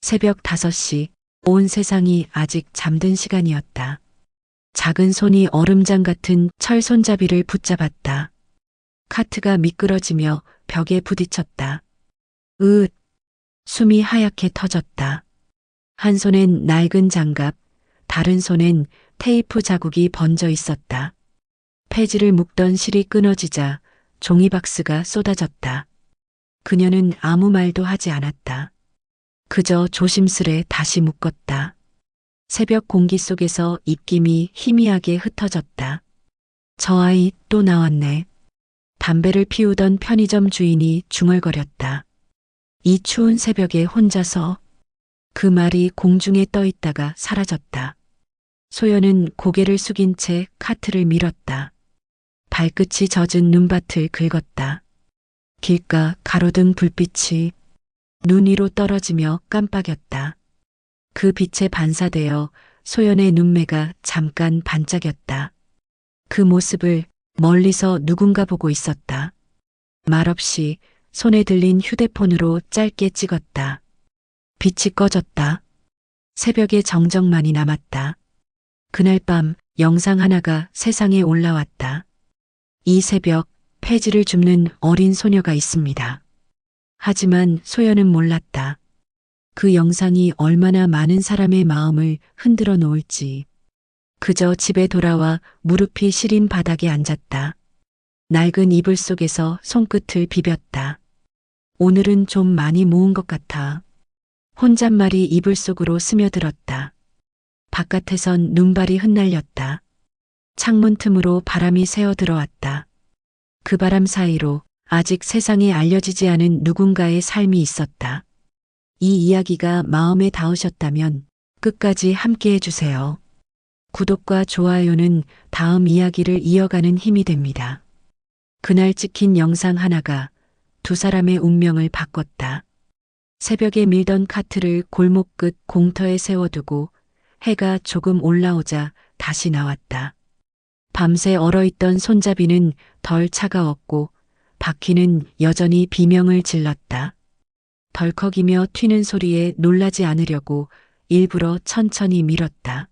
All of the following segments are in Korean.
새벽 5시, 온 세상이 아직 잠든 시간이었다. 작은 손이 얼음장 같은 철 손잡이를 붙잡았다. 카트가 미끄러지며 벽에 부딪혔다. 으으, 숨이 하얗게 터졌다. 한 손엔 낡은 장갑, 다른 손엔 테이프 자국이 번져 있었다. 폐지를 묶던 실이 끊어지자 종이박스가 쏟아졌다. 그녀는 아무 말도 하지 않았다. 그저 조심스레 다시 묶었다. 새벽 공기 속에서 입김이 희미하게 흩어졌다. 저 아이 또 나왔네. 담배를 피우던 편의점 주인이 중얼거렸다. 이 추운 새벽에 혼자서. 그 말이 공중에 떠 있다가 사라졌다. 소연은 고개를 숙인 채 카트를 밀었다. 발끝이 젖은 눈밭을 긁었다. 길가 가로등 불빛이 눈 위로 떨어지며 깜빡였다. 그 빛에 반사되어 소연의 눈매가 잠깐 반짝였다. 그 모습을 멀리서 누군가 보고 있었다. 말없이 손에 들린 휴대폰으로 짧게 찍었다. 빛이 꺼졌다. 새벽의 정적만이 남았다. 그날 밤 영상 하나가 세상에 올라왔다. 이 새벽 폐지를 줍는 어린 소녀가 있습니다. 하지만 소연은 몰랐다. 그 영상이 얼마나 많은 사람의 마음을 흔들어 놓을지. 그저 집에 돌아와 무릎이 시린 바닥에 앉았다. 낡은 이불 속에서 손끝을 비볐다. 오늘은 좀 많이 모은 것 같아. 혼잣말이 이불 속으로 스며들었다. 바깥에선 눈발이 흩날렸다. 창문 틈으로 바람이 새어 들어왔다. 그 바람 사이로 아직 세상에 알려지지 않은 누군가의 삶이 있었다. 이 이야기가 마음에 닿으셨다면 끝까지 함께 해주세요. 구독과 좋아요는 다음 이야기를 이어가는 힘이 됩니다. 그날 찍힌 영상 하나가 두 사람의 운명을 바꿨다. 새벽에 밀던 카트를 골목 끝 공터에 세워두고 해가 조금 올라오자 다시 나왔다. 밤새 얼어있던 손잡이는 덜 차가웠고 바퀴는 여전히 비명을 질렀다. 덜컥이며 튀는 소리에 놀라지 않으려고 일부러 천천히 밀었다.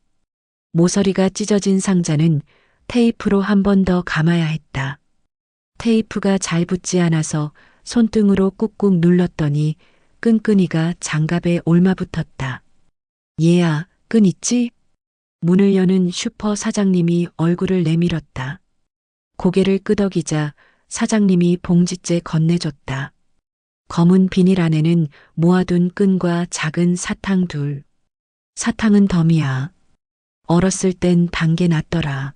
모서리가 찢어진 상자는 테이프로 한 번 더 감아야 했다. 테이프가 잘 붙지 않아서 손등으로 꾹꾹 눌렀더니 끈끈이가 장갑에 옮아붙었다. 얘야, 끈 있지? 문을 여는 슈퍼 사장님이 얼굴을 내밀었다. 고개를 끄덕이자 사장님이 봉지째 건네줬다. 검은 비닐 안에는 모아둔 끈과 작은 사탕 둘. 사탕은 덤이야. 얼었을 땐 단 게 낫더라.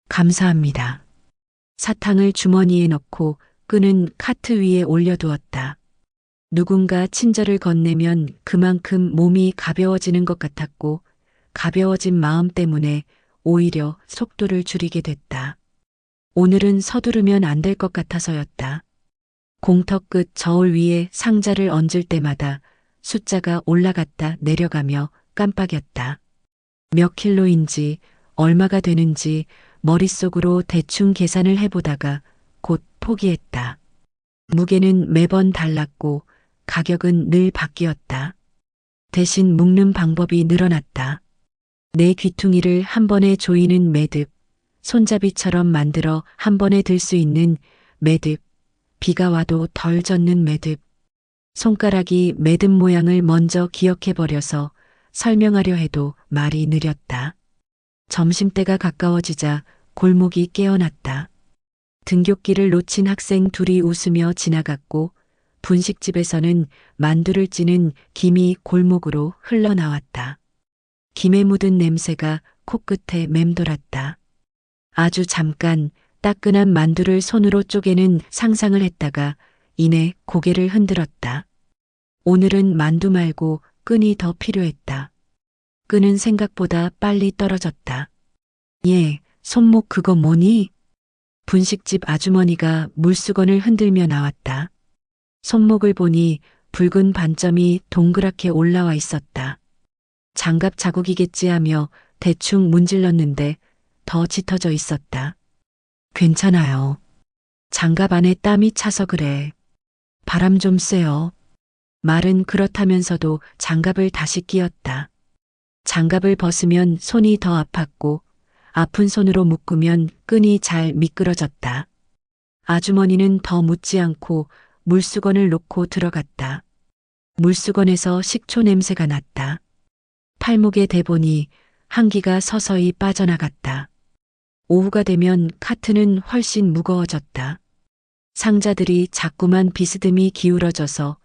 감사합니다. 사탕을 주머니에 넣고 끈은 카트 위에 올려두었다. 누군가 친절을 건네면 그만큼 몸이 가벼워지는 것 같았고 가벼워진 마음 때문에 오히려 속도를 줄이게 됐다. 오늘은 서두르면 안 될 것 같아서였다. 공터 끝 저울 위에 상자를 얹을 때마다 숫자가 올라갔다 내려가며 깜빡였다. 몇 킬로인지 얼마가 되는지 머릿속으로 대충 계산을 해보다가 곧 포기했다. 무게는 매번 달랐고 가격은 늘 바뀌었다. 대신 묶는 방법이 늘어났다. 내 귀퉁이를 한 번에 조이는 매듭, 손잡이처럼 만들어 한 번에 들 수 있는 매듭, 비가 와도 덜 젖는 매듭. 손가락이 매듭 모양을 먼저 기억해버려서 설명하려 해도 말이 느렸다. 점심때가 가까워지자 골목이 깨어났다. 등굣길을 놓친 학생 둘이 웃으며 지나갔고 분식집에서는 만두를 찌는 김이 골목으로 흘러나왔다. 김에 묻은 냄새가 코끝에 맴돌았다. 아주 잠깐 따끈한 만두를 손으로 쪼개는 상상을 했다가 이내 고개를 흔들었다. 오늘은 만두 말고 끈이 더 필요했다. 끈은 생각보다 빨리 떨어졌다. 얘, 손목 그거 뭐니? 분식집 아주머니가 물수건을 흔들며 나왔다. 손목을 보니 붉은 반점이 동그랗게 올라와 있었다. 장갑 자국이겠지 하며 대충 문질렀는데 더 짙어져 있었다. 괜찮아요. 장갑 안에 땀이 차서 그래. 바람 좀 쐬요. 말은 그렇다면서도 장갑을 다시 끼웠다. 장갑을 벗으면 손이 더 아팠고 아픈 손으로 묶으면 끈이 잘 미끄러졌다. 아주머니는 더 묻지 않고 물수건을 놓고 들어갔다. 물수건에서 식초 냄새가 났다. 팔목에 대보니 한기가 서서히 빠져나갔다. 오후가 되면 카트는 훨씬 무거워졌다. 상자들이 자꾸만 비스듬히 기울어져서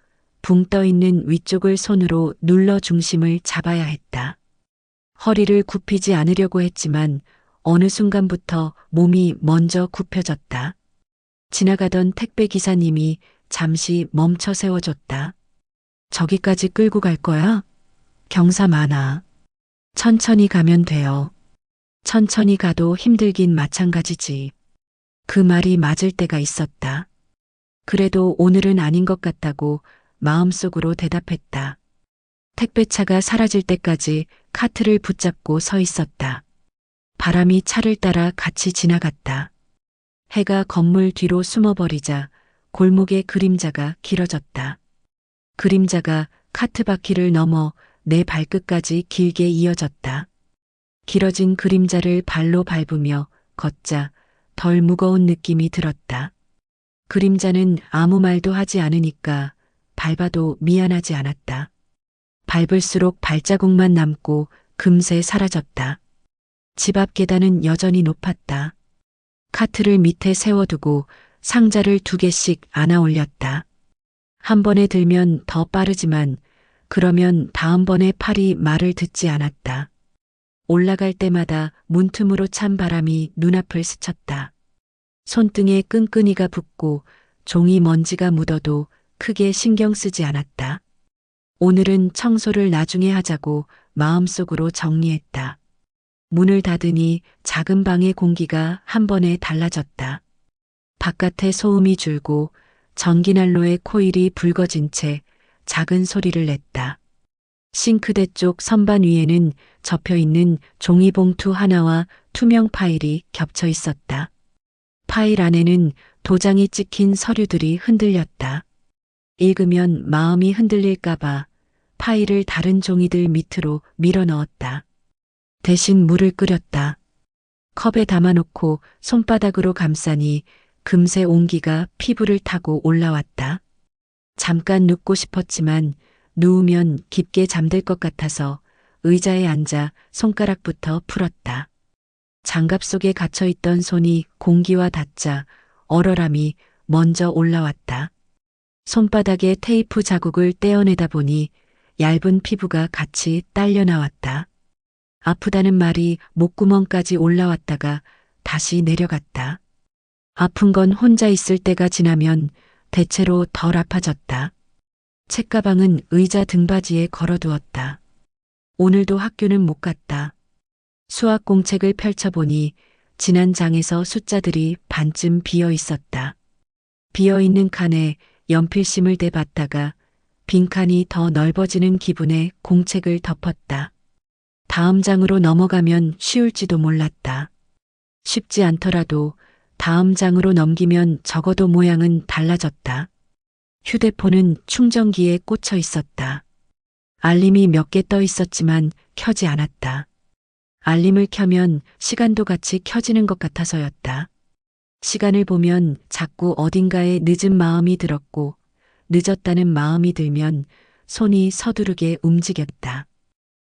붕 떠 있는 위쪽을 손으로 눌러 중심을 잡아야 했다. 허리를 굽히지 않으려고 했지만 어느 순간부터 몸이 먼저 굽혀졌다. 지나가던 택배 기사님이 잠시 멈춰 세워줬다. 저기까지 끌고 갈 거야? 경사 많아. 천천히 가면 돼요. 천천히 가도 힘들긴 마찬가지지. 그 말이 맞을 때가 있었다. 그래도 오늘은 아닌 것 같다고 마음속으로 대답했다. 택배차가 사라질 때까지 카트를 붙잡고 서 있었다. 바람이 차를 따라 같이 지나갔다. 해가 건물 뒤로 숨어버리자 골목의 그림자가 길어졌다. 그림자가 카트 바퀴를 넘어 내 발끝까지 길게 이어졌다. 길어진 그림자를 발로 밟으며 걷자 덜 무거운 느낌이 들었다. 그림자는 아무 말도 하지 않으니까 밟아도 미안하지 않았다. 밟을수록 발자국만 남고 금세 사라졌다. 집 앞 계단은 여전히 높았다. 카트를 밑에 세워두고 상자를 2개씩 안아 올렸다. 한 번에 들면 더 빠르지만 그러면 다음번에 팔이 말을 듣지 않았다. 올라갈 때마다 문틈으로 찬 바람이 눈앞을 스쳤다. 손등에 끈끈이가 붙고 종이 먼지가 묻어도 크게 신경 쓰지 않았다. 오늘은 청소를 나중에 하자고 마음속으로 정리했다. 문을 닫으니 작은 방의 공기가 한 번에 달라졌다. 바깥에 소음이 줄고 전기난로의 코일이 붉어진 채 작은 소리를 냈다. 싱크대 쪽 선반 위에는 접혀있는 종이봉투 하나와 투명 파일이 겹쳐 있었다. 파일 안에는 도장이 찍힌 서류들이 흔들렸다. 읽으면 마음이 흔들릴까봐 파일을 다른 종이들 밑으로 밀어 넣었다. 대신 물을 끓였다. 컵에 담아놓고 손바닥으로 감싸니 금세 온기가 피부를 타고 올라왔다. 잠깐 눕고 싶었지만 누우면 깊게 잠들 것 같아서 의자에 앉아 손가락부터 풀었다. 장갑 속에 갇혀있던 손이 공기와 닿자 얼얼함이 먼저 올라왔다. 손바닥에 테이프 자국을 떼어내다 보니 얇은 피부가 같이 딸려 나왔다. 아프다는 말이 목구멍까지 올라왔다가 다시 내려갔다. 아픈 건 혼자 있을 때가 지나면 대체로 덜 아파졌다. 책가방은 의자 등받이에 걸어두었다. 오늘도 학교는 못 갔다. 수학 공책을 펼쳐보니 지난 장에서 숫자들이 반쯤 비어 있었다. 비어 있는 칸에 연필심을 대봤다가 빈칸이 더 넓어지는 기분에 공책을 덮었다. 다음 장으로 넘어가면 쉬울지도 몰랐다. 쉽지 않더라도 다음 장으로 넘기면 적어도 모양은 달라졌다. 휴대폰은 충전기에 꽂혀 있었다. 알림이 몇 개 떠 있었지만 켜지 않았다. 알림을 켜면 시간도 같이 켜지는 것 같아서였다. 시간을 보면 자꾸 어딘가에 늦은 마음이 들었고 늦었다는 마음이 들면 손이 서두르게 움직였다.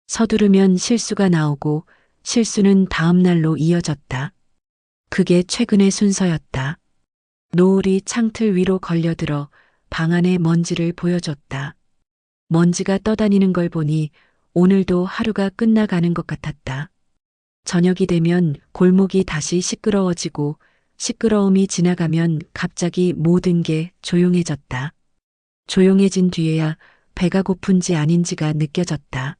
서두르면 실수가 나오고 실수는 다음 날로 이어졌다. 그게 최근의 순서였다. 노을이 창틀 위로 걸려들어 방 안의 먼지를 보여줬다. 먼지가 떠다니는 걸 보니 오늘도 하루가 끝나가는 것 같았다. 저녁이 되면 골목이 다시 시끄러워지고 시끄러움이 지나가면 갑자기 모든 게 조용해졌다. 조용해진 뒤에야 배가 고픈지 아닌지가 느껴졌다.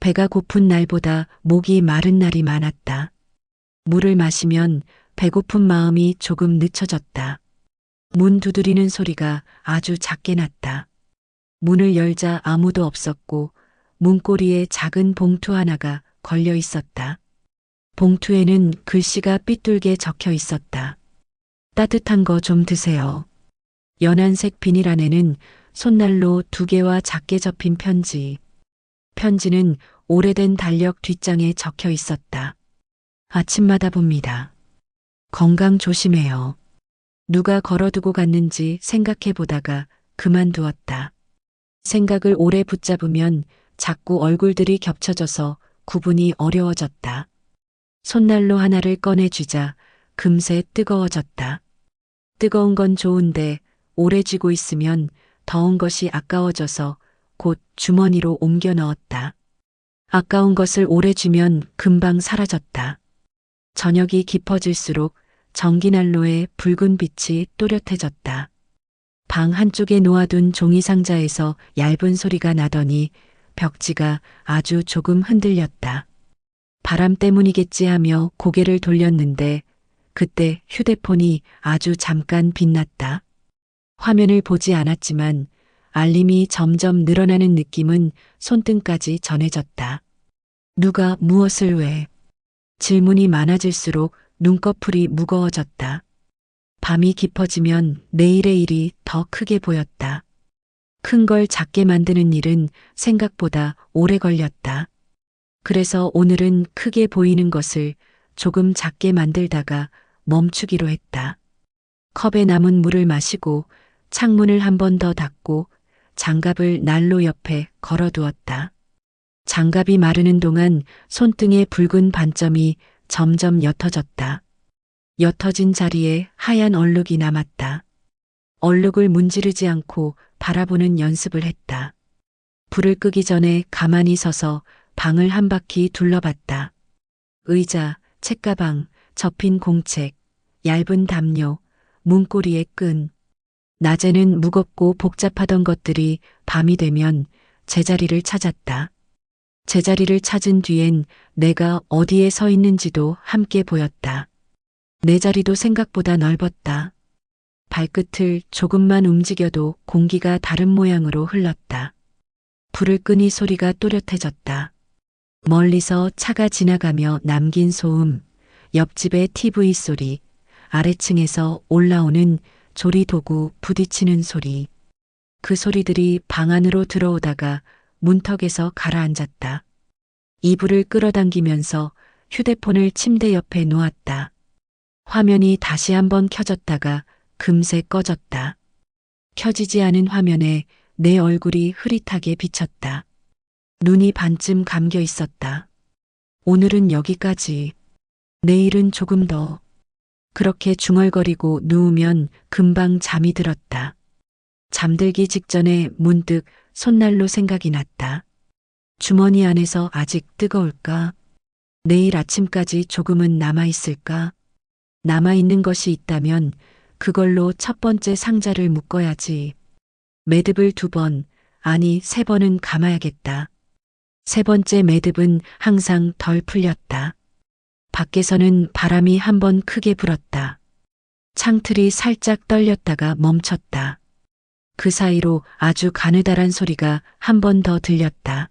배가 고픈 날보다 목이 마른 날이 많았다. 물을 마시면 배고픈 마음이 조금 늦춰졌다. 문 두드리는 소리가 아주 작게 났다. 문을 열자 아무도 없었고 문고리에 작은 봉투 하나가 걸려 있었다. 봉투에는 글씨가 삐뚤게 적혀 있었다. 따뜻한 거 좀 드세요. 연한색 비닐 안에는 손난로 2개와 작게 접힌 편지. 편지는 오래된 달력 뒷장에 적혀 있었다. 아침마다 봅니다. 건강 조심해요. 누가 걸어두고 갔는지 생각해 보다가 그만두었다. 생각을 오래 붙잡으면 자꾸 얼굴들이 겹쳐져서 구분이 어려워졌다. 손난로 하나를 꺼내쥐자 금세 뜨거워졌다. 뜨거운 건 좋은데 오래 쥐고 있으면 더운 것이 아까워져서 곧 주머니로 옮겨 넣었다. 아까운 것을 오래 쥐면 금방 사라졌다. 저녁이 깊어질수록 전기난로에 붉은 빛이 또렷해졌다. 방 한쪽에 놓아둔 종이 상자에서 얇은 소리가 나더니 벽지가 아주 조금 흔들렸다. 바람 때문이겠지 하며 고개를 돌렸는데 그때 휴대폰이 아주 잠깐 빛났다. 화면을 보지 않았지만 알림이 점점 늘어나는 느낌은 손등까지 전해졌다. 누가 무엇을 왜? 질문이 많아질수록 눈꺼풀이 무거워졌다. 밤이 깊어지면 내일의 일이 더 크게 보였다. 큰 걸 작게 만드는 일은 생각보다 오래 걸렸다. 그래서 오늘은 크게 보이는 것을 조금 작게 만들다가 멈추기로 했다. 컵에 남은 물을 마시고 창문을 한 번 더 닫고 장갑을 난로 옆에 걸어두었다. 장갑이 마르는 동안 손등의 붉은 반점이 점점 옅어졌다. 옅어진 자리에 하얀 얼룩이 남았다. 얼룩을 문지르지 않고 바라보는 연습을 했다. 불을 끄기 전에 가만히 서서 방을 한 바퀴 둘러봤다. 의자, 책가방, 접힌 공책, 얇은 담요, 문고리의 끈. 낮에는 무겁고 복잡하던 것들이 밤이 되면 제자리를 찾았다. 제자리를 찾은 뒤엔 내가 어디에 서 있는지도 함께 보였다. 내 자리도 생각보다 넓었다. 발끝을 조금만 움직여도 공기가 다른 모양으로 흘렀다. 불을 끄니 소리가 또렷해졌다. 멀리서 차가 지나가며 남긴 소음, 옆집의 TV 소리, 아래층에서 올라오는 조리도구 부딪히는 소리. 그 소리들이 방 안으로 들어오다가 문턱에서 가라앉았다. 이불을 끌어당기면서 휴대폰을 침대 옆에 놓았다. 화면이 다시 한번 켜졌다가 금세 꺼졌다. 켜지지 않은 화면에 내 얼굴이 흐릿하게 비쳤다. 눈이 반쯤 감겨 있었다. 오늘은 여기까지. 내일은 조금 더. 그렇게 중얼거리고 누우면 금방 잠이 들었다. 잠들기 직전에 문득 손난로 생각이 났다. 주머니 안에서 아직 뜨거울까? 내일 아침까지 조금은 남아있을까? 남아있는 것이 있다면 그걸로 첫 번째 상자를 묶어야지. 매듭을 2번, 아니 3번은 감아야겠다. 3번째 매듭은 항상 덜 풀렸다. 밖에서는 바람이 한 번 크게 불었다. 창틀이 살짝 떨렸다가 멈췄다. 그 사이로 아주 가느다란 소리가 한 번 더 들렸다.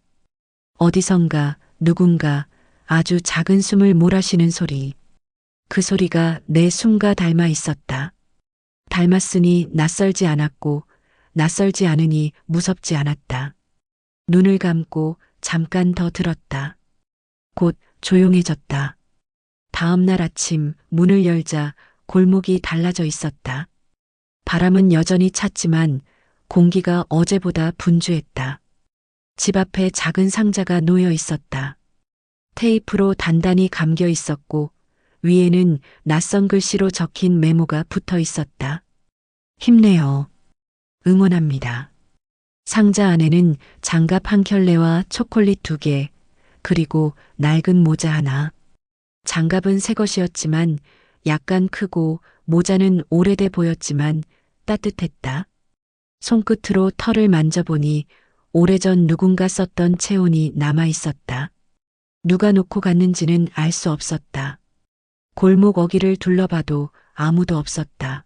어디선가 누군가 아주 작은 숨을 몰아쉬는 소리. 그 소리가 내 숨과 닮아 있었다. 닮았으니 낯설지 않았고 낯설지 않으니 무섭지 않았다. 눈을 감고 잠깐 더 들었다. 곧 조용해졌다. 다음 날 아침 문을 열자 골목이 달라져 있었다. 바람은 여전히 찼지만 공기가 어제보다 분주했다. 집 앞에 작은 상자가 놓여 있었다. 테이프로 단단히 감겨 있었고 위에는 낯선 글씨로 적힌 메모가 붙어 있었다. 힘내요. 응원합니다. 상자 안에는 장갑 1켤레와 초콜릿 2개, 그리고 낡은 모자 하나. 장갑은 새 것이었지만 약간 크고 모자는 오래돼 보였지만 따뜻했다. 손끝으로 털을 만져보니 오래전 누군가 썼던 체온이 남아 있었다. 누가 놓고 갔는지는 알 수 없었다. 골목 어귀를 둘러봐도 아무도 없었다.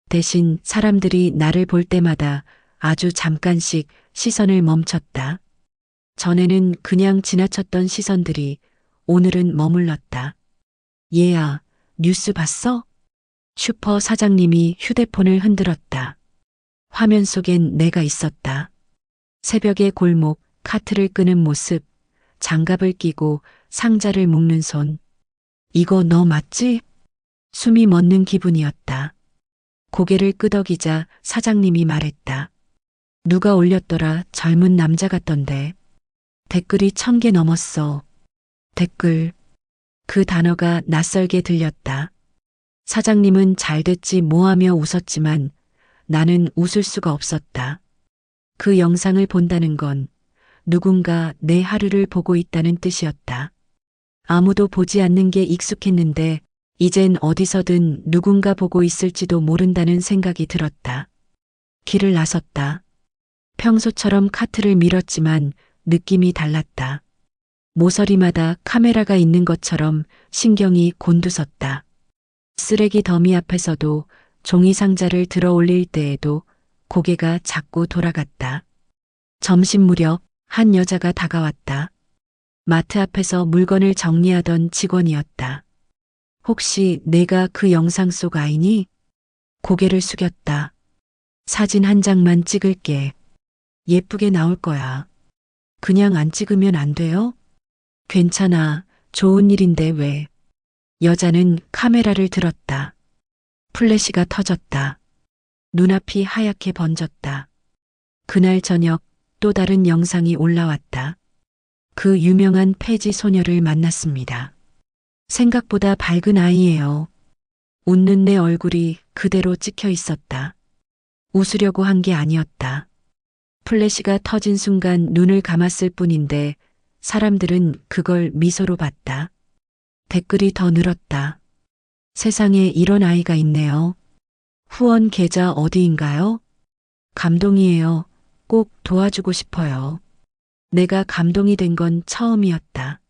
대신 사람들이 나를 볼 때마다 아주 잠깐씩 시선을 멈췄다. 전에는 그냥 지나쳤던 시선들이 오늘은 머물렀다. 얘야, 뉴스 봤어? 슈퍼 사장님이 휴대폰을 흔들었다. 화면 속엔 내가 있었다. 새벽의 골목, 카트를 끄는 모습, 장갑을 끼고 상자를 묶는 손. 이거 너 맞지? 숨이 멎는 기분이었다. 고개를 끄덕이자 사장님이 말했다. 누가 올렸더라. 젊은 남자 같던데. 댓글이 1000개 넘었어. 댓글. 그 단어가 낯설게 들렸다. 사장님은 잘됐지 뭐하며 웃었지만 나는 웃을 수가 없었다. 그 영상을 본다는 건 누군가 내 하루를 보고 있다는 뜻이었다. 아무도 보지 않는 게 익숙했는데 이젠 어디서든 누군가 보고 있을지도 모른다는 생각이 들었다. 길을 나섰다. 평소처럼 카트를 밀었지만 느낌이 달랐다. 모서리마다 카메라가 있는 것처럼 신경이 곤두섰다. 쓰레기 더미 앞에서도 종이 상자를 들어 올릴 때에도 고개가 자꾸 돌아갔다. 점심 무렵 한 여자가 다가왔다. 마트 앞에서 물건을 정리하던 직원이었다. 혹시 내가 그 영상 속 아이니? 고개를 숙였다. 사진 한 장만 찍을게. 예쁘게 나올 거야. 그냥 안 찍으면 안 돼요? 괜찮아. 좋은 일인데 왜? 여자는 카메라를 들었다. 플래시가 터졌다. 눈앞이 하얗게 번졌다. 그날 저녁 또 다른 영상이 올라왔다. 그 유명한 폐지 소녀를 만났습니다. 생각보다 밝은 아이예요. 웃는 내 얼굴이 그대로 찍혀 있었다. 웃으려고 한 게 아니었다. 플래시가 터진 순간 눈을 감았을 뿐인데 사람들은 그걸 미소로 봤다. 댓글이 더 늘었다. 세상에 이런 아이가 있네요. 후원 계좌 어디인가요? 감동이에요. 꼭 도와주고 싶어요. 내가 감동이 된 건 처음이었다.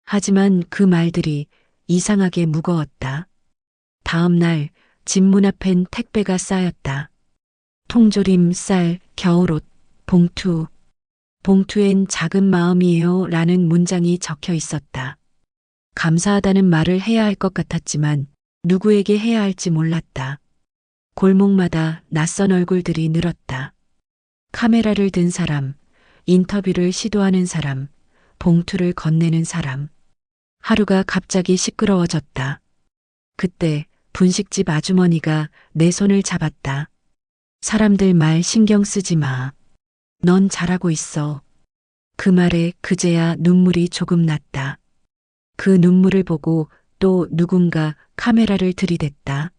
하지만 그 말들이 이상하게 무거웠다. 다음 날 집 문 앞엔 택배가 쌓였다. 통조림, 쌀, 겨울옷, 봉투. 봉투엔 작은 마음이에요 라는 문장이 적혀 있었다. 감사하다는 말을 해야 할 것 같았지만 누구에게 해야 할지 몰랐다. 골목마다 낯선 얼굴들이 늘었다. 카메라를 든 사람, 인터뷰를 시도하는 사람, 봉투를 건네는 사람. 하루가 갑자기 시끄러워졌다. 그때 분식집 아주머니가 내 손을 잡았다. 사람들 말 신경 쓰지 마. 넌 잘하고 있어. 그 말에 그제야 눈물이 조금 났다. 그 눈물을 보고 또 누군가 카메라를 들이댔다.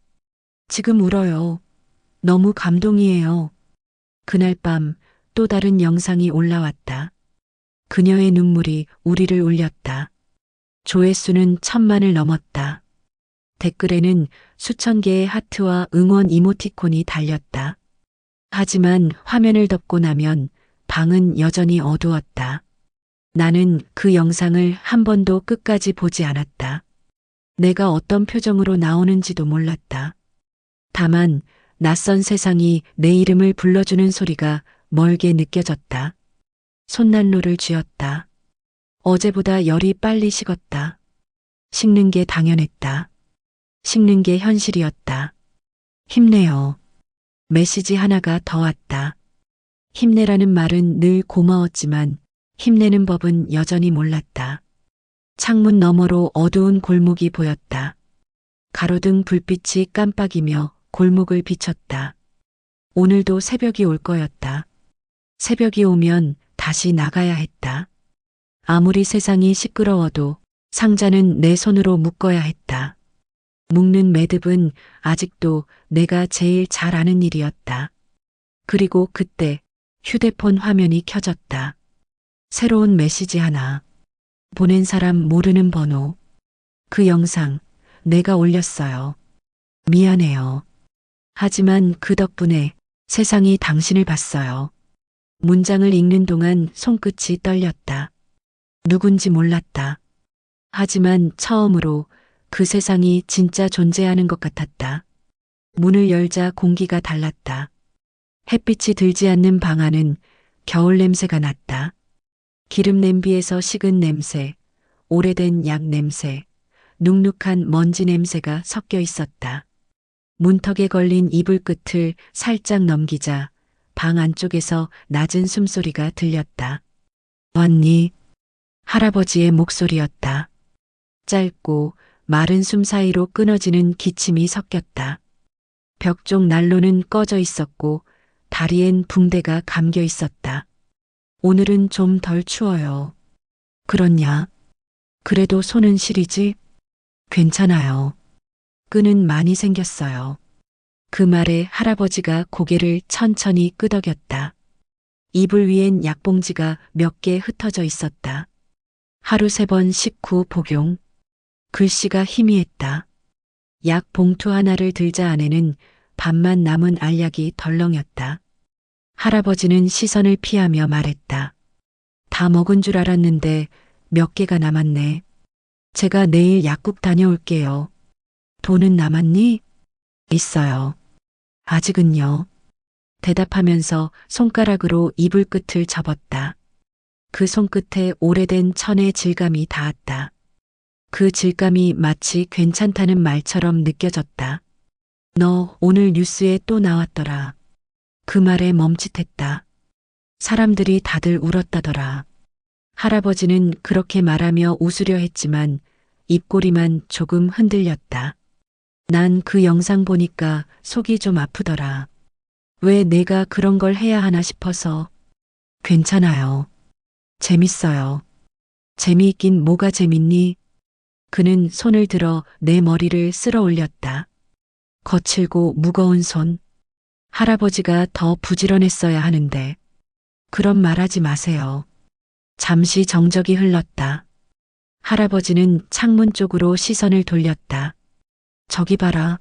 지금 울어요. 너무 감동이에요. 그날 밤 또 다른 영상이 올라왔다. 그녀의 눈물이 우리를 울렸다. 조회수는 1000만을 넘었다. 댓글에는 수천 개의 하트와 응원 이모티콘이 달렸다. 하지만 화면을 덮고 나면 방은 여전히 어두웠다. 나는 그 영상을 한 번도 끝까지 보지 않았다. 내가 어떤 표정으로 나오는지도 몰랐다. 다만 낯선 세상이 내 이름을 불러주는 소리가 멀게 느껴졌다. 손난로를 쥐었다. 어제보다 열이 빨리 식었다. 식는 게 당연했다. 식는 게 현실이었다. 힘내요. 메시지 하나가 더 왔다. 힘내라는 말은 늘 고마웠지만 힘내는 법은 여전히 몰랐다. 창문 너머로 어두운 골목이 보였다. 가로등 불빛이 깜빡이며 골목을 비췄다. 오늘도 새벽이 올 거였다. 새벽이 오면 다시 나가야 했다. 아무리 세상이 시끄러워도 상자는 내 손으로 묶어야 했다. 묶는 매듭은 아직도 내가 제일 잘 아는 일이었다. 그리고 그때 휴대폰 화면이 켜졌다. 새로운 메시지 하나. 보낸 사람 모르는 번호. 그 영상 내가 올렸어요. 미안해요. 하지만 그 덕분에 세상이 당신을 봤어요. 문장을 읽는 동안 손끝이 떨렸다. 누군지 몰랐다. 하지만 처음으로 그 세상이 진짜 존재하는 것 같았다. 문을 열자 공기가 달랐다. 햇빛이 들지 않는 방 안은 겨울 냄새가 났다. 기름 냄비에서 식은 냄새, 오래된 약 냄새, 눅눅한 먼지 냄새가 섞여 있었다. 문턱에 걸린 이불 끝을 살짝 넘기자 방 안쪽에서 낮은 숨소리가 들렸다. 왔니? 할아버지의 목소리였다. 짧고 마른 숨 사이로 끊어지는 기침이 섞였다. 벽 쪽 난로는 꺼져 있었고 다리엔 붕대가 감겨 있었다. 오늘은 좀 덜 추워요. 그렇냐? 그래도 손은 시리지? 괜찮아요. 끈은 많이 생겼어요. 그 말에 할아버지가 고개를 천천히 끄덕였다. 이불 위엔 약봉지가 몇 개 흩어져 있었다. 하루 3번 식후 복용. 글씨가 희미했다. 약 봉투 하나를 들자 안에는 밥만 남은 알약이 덜렁였다. 할아버지는 시선을 피하며 말했다. 다 먹은 줄 알았는데 몇 개가 남았네. 제가 내일 약국 다녀올게요. 돈은 남았니? 있어요. 아직은요. 대답하면서 손가락으로 이불 끝을 접었다. 그 손끝에 오래된 천의 질감이 닿았다. 그 질감이 마치 괜찮다는 말처럼 느껴졌다. 너 오늘 뉴스에 또 나왔더라. 그 말에 멈칫했다. 사람들이 다들 울었다더라. 할아버지는 그렇게 말하며 웃으려 했지만 입꼬리만 조금 흔들렸다. 난 그 영상 보니까 속이 좀 아프더라. 왜 내가 그런 걸 해야 하나 싶어서. 괜찮아요. 재밌어요. 재미있긴 뭐가 재밌니? 그는 손을 들어 내 머리를 쓸어 올렸다. 거칠고 무거운 손. 할아버지가 더 부지런했어야 하는데. 그런 말하지 마세요. 잠시 정적이 흘렀다. 할아버지는 창문 쪽으로 시선을 돌렸다. 저기 봐라.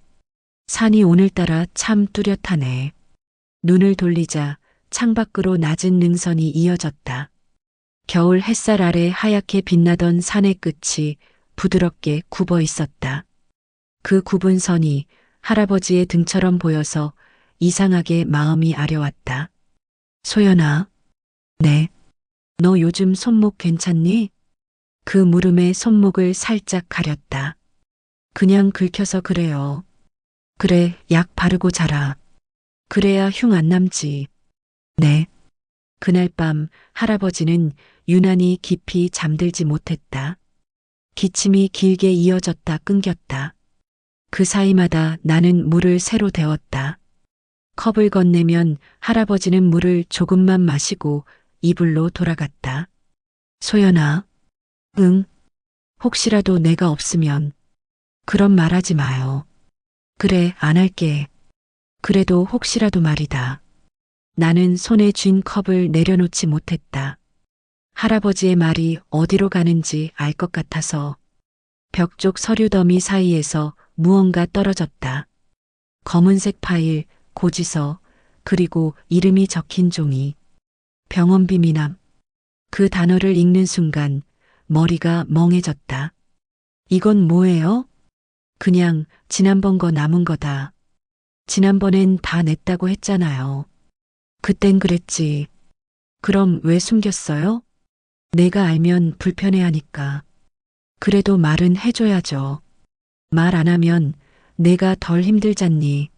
산이 오늘따라 참 뚜렷하네. 눈을 돌리자 창밖으로 낮은 능선이 이어졌다. 겨울 햇살 아래 하얗게 빛나던 산의 끝이 부드럽게 굽어 있었다. 그 굽은 선이 할아버지의 등처럼 보여서 이상하게 마음이 아려왔다. 소연아. 네. 너 요즘 손목 괜찮니? 그 물음에 손목을 살짝 가렸다. 그냥 긁혀서 그래요. 그래, 약 바르고 자라. 그래야 흉 안 남지. 네. 그날 밤 할아버지는 유난히 깊이 잠들지 못했다. 기침이 길게 이어졌다 끊겼다. 그 사이마다 나는 물을 새로 데웠다. 컵을 건네면 할아버지는 물을 조금만 마시고 이불로 돌아갔다. 소연아. 응. 혹시라도 내가 없으면. 그런 말 하지 마요. 그래, 안 할게. 그래도 혹시라도 말이다. 나는 손에 쥔 컵을 내려놓지 못했다. 할아버지의 말이 어디로 가는지 알 것 같아서. 벽 쪽 서류 더미 사이에서 무언가 떨어졌다. 검은색 파일, 고지서, 그리고 이름이 적힌 종이. 병원비 미남. 그 단어를 읽는 순간 머리가 멍해졌다. 이건 뭐예요? 그냥 지난번 거 남은 거다. 지난번엔 다 냈다고 했잖아요. 그땐 그랬지. 그럼 왜 숨겼어요? 내가 알면 불편해하니까. 그래도 말은 해줘야죠. 말 안 하면 내가 덜 힘들잖니.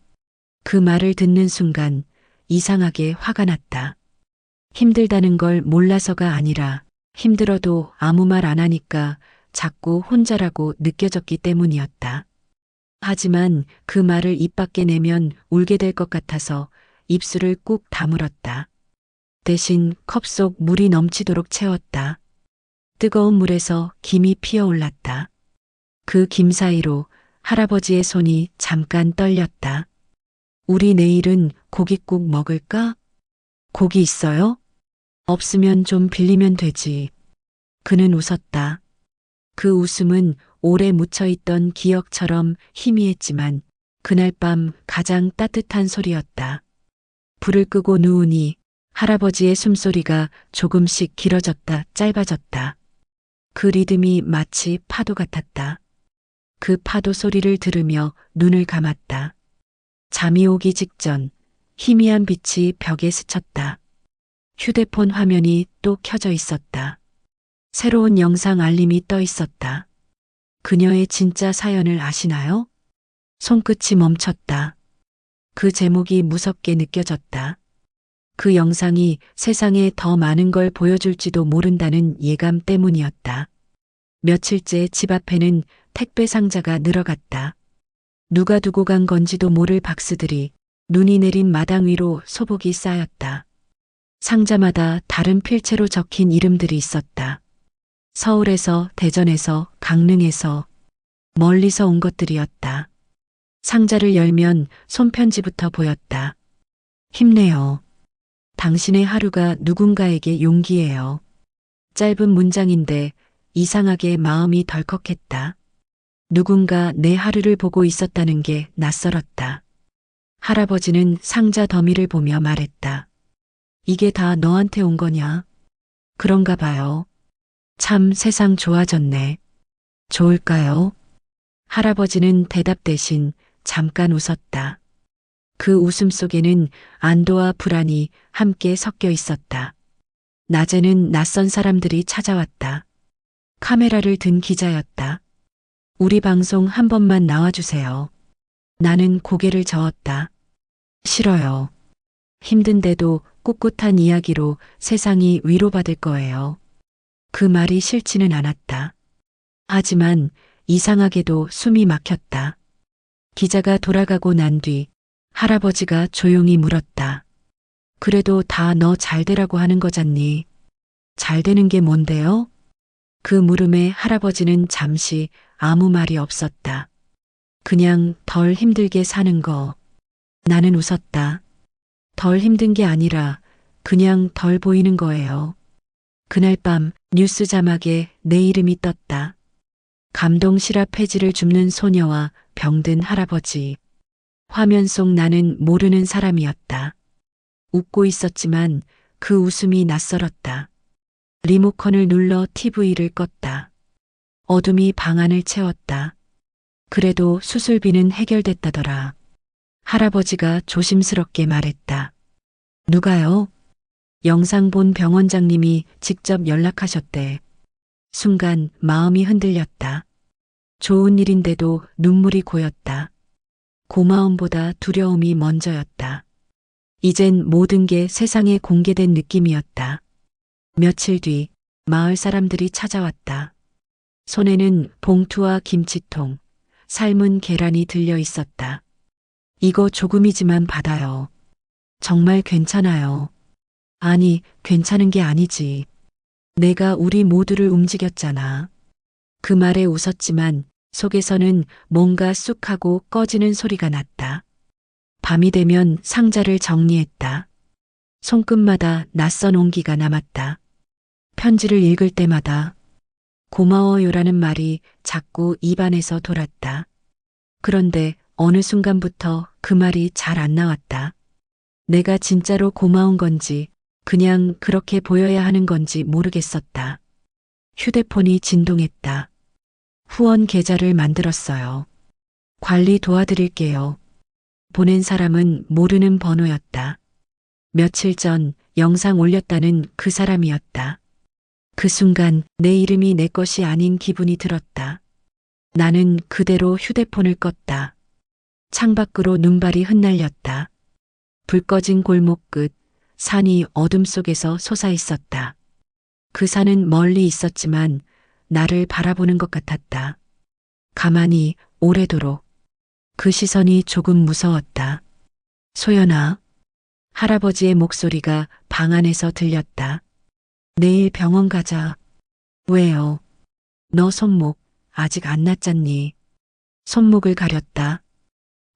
그 말을 듣는 순간 이상하게 화가 났다. 힘들다는 걸 몰라서가 아니라 힘들어도 아무 말 안 하니까 자꾸 혼자라고 느껴졌기 때문이었다. 하지만 그 말을 입 밖에 내면 울게 될 것 같아서 입술을 꾹 다물었다. 대신 컵 속 물이 넘치도록 채웠다. 뜨거운 물에서 김이 피어올랐다. 그 김 사이로 할아버지의 손이 잠깐 떨렸다. 우리 내일은 고깃국 먹을까? 고기 있어요? 없으면 좀 빌리면 되지. 그는 웃었다. 그 웃음은 오래 묻혀있던 기억처럼 희미했지만 그날 밤 가장 따뜻한 소리였다. 불을 끄고 누우니 할아버지의 숨소리가 조금씩 길어졌다 짧아졌다. 그 리듬이 마치 파도 같았다. 그 파도 소리를 들으며 눈을 감았다. 잠이 오기 직전 희미한 빛이 벽에 스쳤다. 휴대폰 화면이 또 켜져 있었다. 새로운 영상 알림이 떠 있었다. 그녀의 진짜 사연을 아시나요? 손끝이 멈췄다. 그 제목이 무섭게 느껴졌다. 그 영상이 세상에 더 많은 걸 보여줄지도 모른다는 예감 때문이었다. 며칠째 집 앞에는 택배 상자가 늘어갔다. 누가 두고 간 건지도 모를 박스들이 눈이 내린 마당 위로 소복이 쌓였다. 상자마다 다른 필체로 적힌 이름들이 있었다. 서울에서, 대전에서, 강릉에서, 멀리서 온 것들이었다. 상자를 열면 손편지부터 보였다. 힘내요. 당신의 하루가 누군가에게 용기예요. 짧은 문장인데 이상하게 마음이 덜컥했다. 누군가 내 하루를 보고 있었다는 게 낯설었다. 할아버지는 상자 더미를 보며 말했다. 이게 다 너한테 온 거냐? 그런가 봐요. 참 세상 좋아졌네. 좋을까요? 할아버지는 대답 대신 잠깐 웃었다. 그 웃음 속에는 안도와 불안이 함께 섞여 있었다. 낮에는 낯선 사람들이 찾아왔다. 카메라를 든 기자였다. 우리 방송 한 번만 나와주세요. 나는 고개를 저었다. 싫어요. 힘든데도 꿋꿋한 이야기로 세상이 위로받을 거예요. 그 말이 싫지는 않았다. 하지만 이상하게도 숨이 막혔다. 기자가 돌아가고 난 뒤 할아버지가 조용히 물었다. 그래도 다 너 잘 되라고 하는 거잖니. 잘 되는 게 뭔데요? 그 물음에 할아버지는 잠시 아무 말이 없었다. 그냥 덜 힘들게 사는 거. 나는 웃었다. 덜 힘든 게 아니라 그냥 덜 보이는 거예요. 그날 밤 뉴스 자막에 내 이름이 떴다. 감동 실화 폐지를 줍는 소녀와 병든 할아버지. 화면 속 나는 모르는 사람이었다. 웃고 있었지만 그 웃음이 낯설었다. 리모컨을 눌러 TV를 껐다. 어둠이 방 안을 채웠다. 그래도 수술비는 해결됐다더라. 할아버지가 조심스럽게 말했다. 누가요? 영상 본 병원장님이 직접 연락하셨대. 순간 마음이 흔들렸다. 좋은 일인데도 눈물이 고였다. 고마움보다 두려움이 먼저였다. 이젠 모든 게 세상에 공개된 느낌이었다. 며칠 뒤 마을 사람들이 찾아왔다. 손에는 봉투와 김치통, 삶은 계란이 들려 있었다. 이거 조금이지만 받아요. 정말 괜찮아요. 아니, 괜찮은 게 아니지. 내가 우리 모두를 움직였잖아. 그 말에 웃었지만 속에서는 뭔가 쑥 하고 꺼지는 소리가 났다. 밤이 되면 상자를 정리했다. 손끝마다 낯선 온기가 남았다. 편지를 읽을 때마다 고마워요라는 말이 자꾸 입안에서 돌았다. 그런데 어느 순간부터 그 말이 잘 안 나왔다. 내가 진짜로 고마운 건지 그냥 그렇게 보여야 하는 건지 모르겠었다. 휴대폰이 진동했다. 후원 계좌를 만들었어요. 관리 도와드릴게요. 보낸 사람은 모르는 번호였다. 며칠 전 영상 올렸다는 그 사람이었다. 그 순간 내 이름이 내 것이 아닌 기분이 들었다. 나는 그대로 휴대폰을 껐다. 창밖으로 눈발이 흩날렸다. 불 꺼진 골목 끝, 산이 어둠 속에서 솟아 있었다. 그 산은 멀리 있었지만 나를 바라보는 것 같았다. 가만히 오래도록. 그 시선이 조금 무서웠다. 소연아. 할아버지의 목소리가 방 안에서 들렸다. 내일 병원 가자. 왜요? 너 손목 아직 안 났잖니. 손목을 가렸다.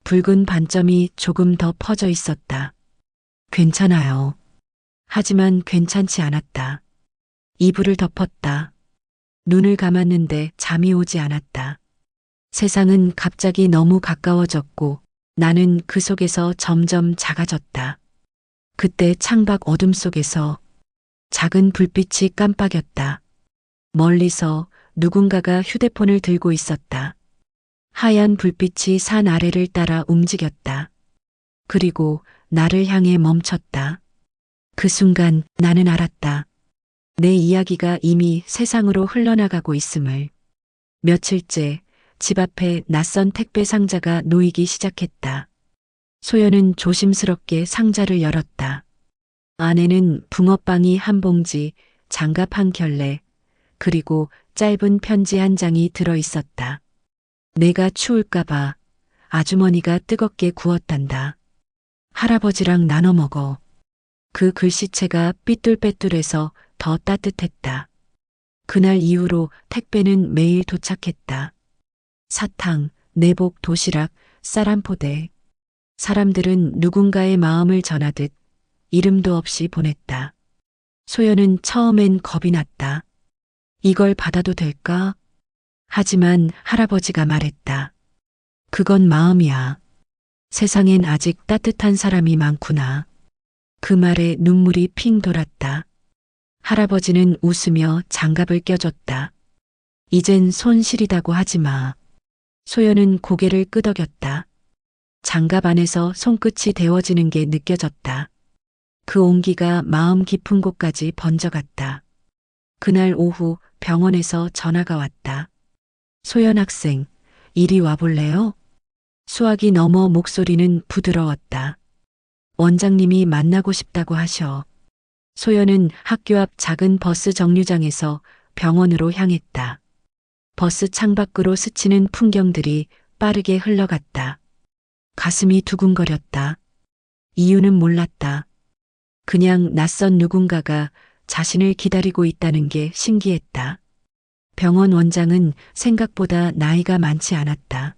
붉은 반점이 조금 더 퍼져 있었다. 괜찮아요. 하지만 괜찮지 않았다. 이불을 덮었다. 눈을 감았는데 잠이 오지 않았다. 세상은 갑자기 너무 가까워졌고 나는 그 속에서 점점 작아졌다. 그때 창밖 어둠 속에서 작은 불빛이 깜빡였다. 멀리서 누군가가 휴대폰을 들고 있었다. 하얀 불빛이 산 아래를 따라 움직였다. 그리고 나를 향해 멈췄다. 그 순간 나는 알았다. 내 이야기가 이미 세상으로 흘러나가고 있음을. 며칠째 집 앞에 낯선 택배 상자가 놓이기 시작했다. 소연은 조심스럽게 상자를 열었다. 안에는 붕어빵이 한 봉지, 장갑 한 켤레, 그리고 짧은 편지 한 장이 들어 있었다. 내가 추울까봐 아주머니가 뜨겁게 구웠단다. 할아버지랑 나눠 먹어. 그 글씨체가 삐뚤빼뚤해서 더 따뜻했다. 그날 이후로 택배는 매일 도착했다. 사탕, 내복, 도시락, 쌀 한 포대. 사람들은 누군가의 마음을 전하듯 이름도 없이 보냈다. 소연은 처음엔 겁이 났다. 이걸 받아도 될까? 하지만 할아버지가 말했다. 그건 마음이야. 세상엔 아직 따뜻한 사람이 많구나. 그 말에 눈물이 핑 돌았다. 할아버지는 웃으며 장갑을 껴줬다. 이젠 손 시리다고 하지 마. 소연은 고개를 끄덕였다. 장갑 안에서 손끝이 데워지는 게 느껴졌다. 그 온기가 마음 깊은 곳까지 번져갔다. 그날 오후 병원에서 전화가 왔다. 소연 학생, 이리 와볼래요? 수화기 너머 목소리는 부드러웠다. 원장님이 만나고 싶다고 하셔. 소연은 학교 앞 작은 버스 정류장에서 병원으로 향했다. 버스 창밖으로 스치는 풍경들이 빠르게 흘러갔다. 가슴이 두근거렸다. 이유는 몰랐다. 그냥 낯선 누군가가 자신을 기다리고 있다는 게 신기했다. 병원 원장은 생각보다 나이가 많지 않았다.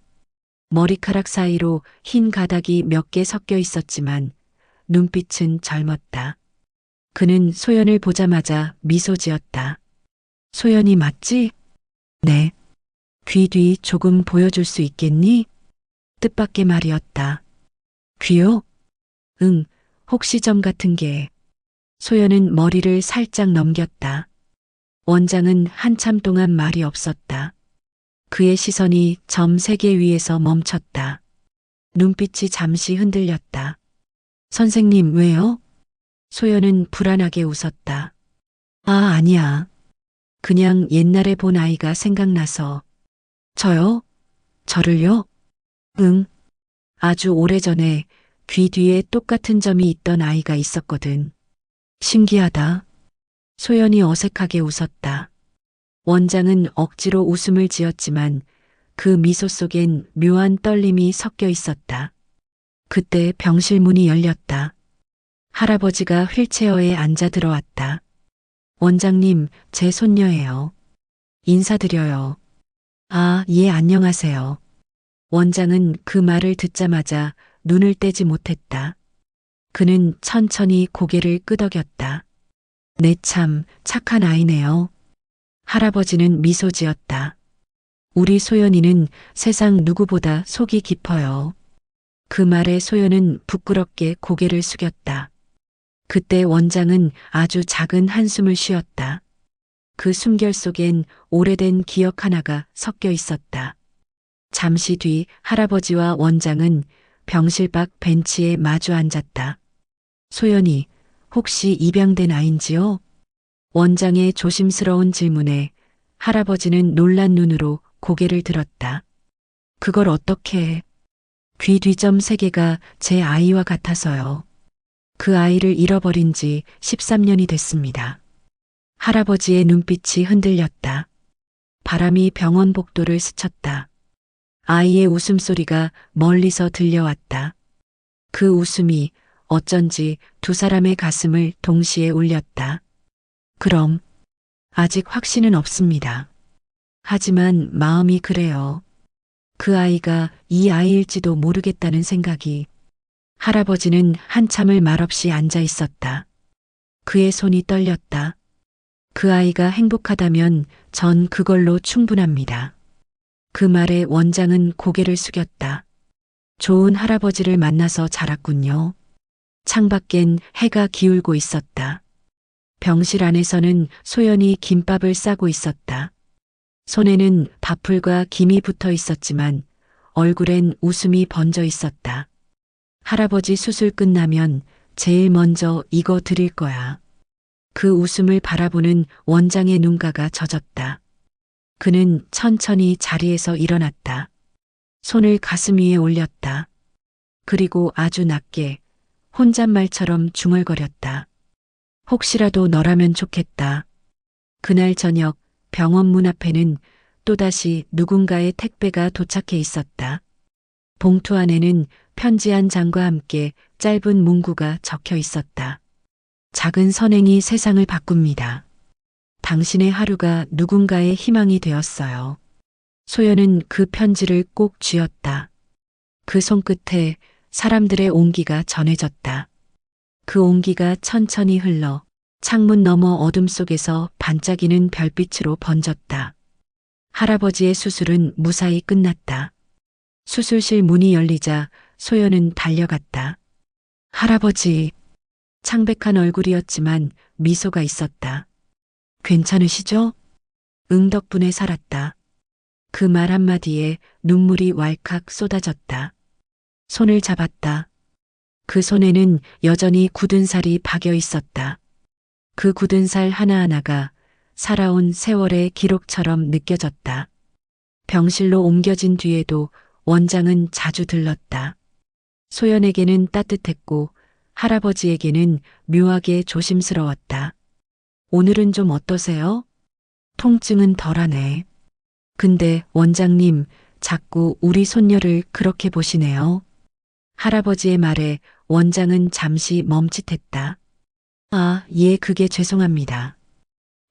머리카락 사이로 흰 가닥이 몇 개 섞여 있었지만 눈빛은 젊었다. 그는 소연을 보자마자 미소 지었다. 소연이 맞지? 네. 귀 뒤 조금 보여줄 수 있겠니? 뜻밖의 말이었다. 귀요? 응, 혹시 점 같은 게. 소연은 머리를 살짝 넘겼다. 원장은 한참 동안 말이 없었다. 그의 시선이 점 3개 위에서 멈췄다. 눈빛이 잠시 흔들렸다. 선생님, 왜요? 소연은 불안하게 웃었다. 아, 아니야. 그냥 옛날에 본 아이가 생각나서. 저요? 저를요? 응. 아주 오래전에 귀 뒤에 똑같은 점이 있던 아이가 있었거든. 신기하다. 소연이 어색하게 웃었다. 원장은 억지로 웃음을 지었지만 그 미소 속엔 묘한 떨림이 섞여 있었다. 그때 병실 문이 열렸다. 할아버지가 휠체어에 앉아 들어왔다. 원장님, 제 손녀예요. 인사드려요. 아, 예, 안녕하세요. 원장은 그 말을 듣자마자 눈을 떼지 못했다. 그는 천천히 고개를 끄덕였다. 네, 참 착한 아이네요. 할아버지는 미소 지었다. 우리 소연이는 세상 누구보다 속이 깊어요. 그 말에 소연은 부끄럽게 고개를 숙였다. 그때 원장은 아주 작은 한숨을 쉬었다. 그 숨결 속엔 오래된 기억 하나가 섞여 있었다. 잠시 뒤 할아버지와 원장은 병실 밖 벤치에 마주 앉았다. 소연이 혹시 입양된 아인지요? 원장의 조심스러운 질문에 할아버지는 놀란 눈으로 고개를 들었다. 그걸 어떻게 해? 귀 뒤점 3개가 제 아이와 같아서요. 그 아이를 잃어버린 지 13년이 됐습니다. 할아버지의 눈빛이 흔들렸다. 바람이 병원 복도를 스쳤다. 아이의 웃음소리가 멀리서 들려왔다. 그 웃음이 어쩐지 두 사람의 가슴을 동시에 울렸다. 그럼 아직 확신은 없습니다. 하지만 마음이 그래요. 그 아이가 이 아이일지도 모르겠다는 생각이. 할아버지는 한참을 말없이 앉아 있었다. 그의 손이 떨렸다. 그 아이가 행복하다면 전 그걸로 충분합니다. 그 말에 원장은 고개를 숙였다. 좋은 할아버지를 만나서 자랐군요. 창밖엔 해가 기울고 있었다. 병실 안에서는 소연이 김밥을 싸고 있었다. 손에는 밥풀과 김이 붙어 있었지만 얼굴엔 웃음이 번져 있었다. 할아버지 수술 끝나면 제일 먼저 이거 드릴 거야. 그 웃음을 바라보는 원장의 눈가가 젖었다. 그는 천천히 자리에서 일어났다. 손을 가슴 위에 올렸다. 그리고 아주 낮게 혼잣말처럼 중얼거렸다. 혹시라도 너라면 좋겠다. 그날 저녁 병원 문 앞에는 또다시 누군가의 택배가 도착해 있었다. 봉투 안에는 편지 한 장과 함께 짧은 문구가 적혀 있었다. 작은 선행이 세상을 바꿉니다. 당신의 하루가 누군가의 희망이 되었어요. 소연은 그 편지를 꼭 쥐었다. 그 손끝에 사람들의 온기가 전해졌다. 그 온기가 천천히 흘러 창문 너머 어둠 속에서 반짝이는 별빛으로 번졌다. 할아버지의 수술은 무사히 끝났다. 수술실 문이 열리자 소연은 달려갔다. 할아버지, 창백한 얼굴이었지만 미소가 있었다. 괜찮으시죠? 응 덕분에 살았다. 그 말 한마디에 눈물이 왈칵 쏟아졌다. 손을 잡았다. 그 손에는 여전히 굳은 살이 박여 있었다. 그 굳은 살 하나하나가 살아온 세월의 기록처럼 느껴졌다. 병실로 옮겨진 뒤에도 원장은 자주 들렀다. 소연에게는 따뜻했고 할아버지에게는 묘하게 조심스러웠다. 오늘은 좀 어떠세요? 통증은 덜하네. 근데 원장님, 자꾸 우리 손녀를 그렇게 보시네요. 할아버지의 말에 원장은 잠시 멈칫했다. 아, 예, 그게 죄송합니다.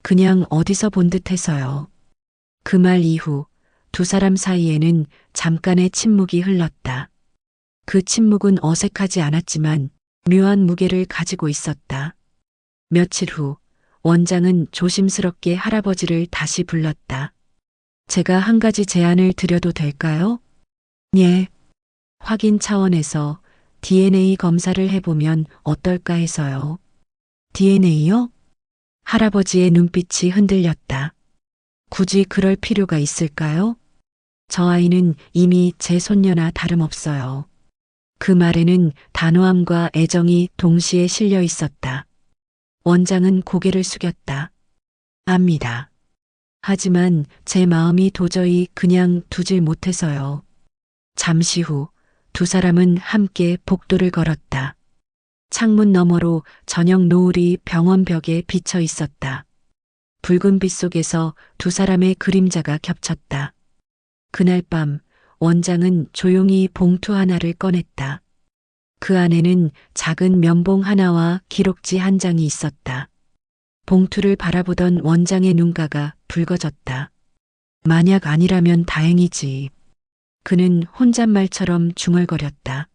그냥 어디서 본 듯해서요. 그 말 이후 두 사람 사이에는 잠깐의 침묵이 흘렀다. 그 침묵은 어색하지 않았지만 묘한 무게를 가지고 있었다. 며칠 후 원장은 조심스럽게 할아버지를 다시 불렀다. 제가 한 가지 제안을 드려도 될까요? 예. 확인 차원에서 DNA 검사를 해보면 어떨까 해서요. DNA요? 할아버지의 눈빛이 흔들렸다. 굳이 그럴 필요가 있을까요? 저 아이는 이미 제 손녀나 다름없어요. 그 말에는 단호함과 애정이 동시에 실려 있었다. 원장은 고개를 숙였다. 압니다. 하지만 제 마음이 도저히 그냥 두질 못해서요. 잠시 후 두 사람은 함께 복도를 걸었다. 창문 너머로 저녁 노을이 병원 벽에 비쳐 있었다. 붉은 빛 속에서 두 사람의 그림자가 겹쳤다. 그날 밤 원장은 조용히 봉투 하나를 꺼냈다. 그 안에는 작은 면봉 하나와 기록지 한 장이 있었다. 봉투를 바라보던 원장의 눈가가 붉어졌다. 만약 아니라면 다행이지. 그는 혼잣말처럼 중얼거렸다.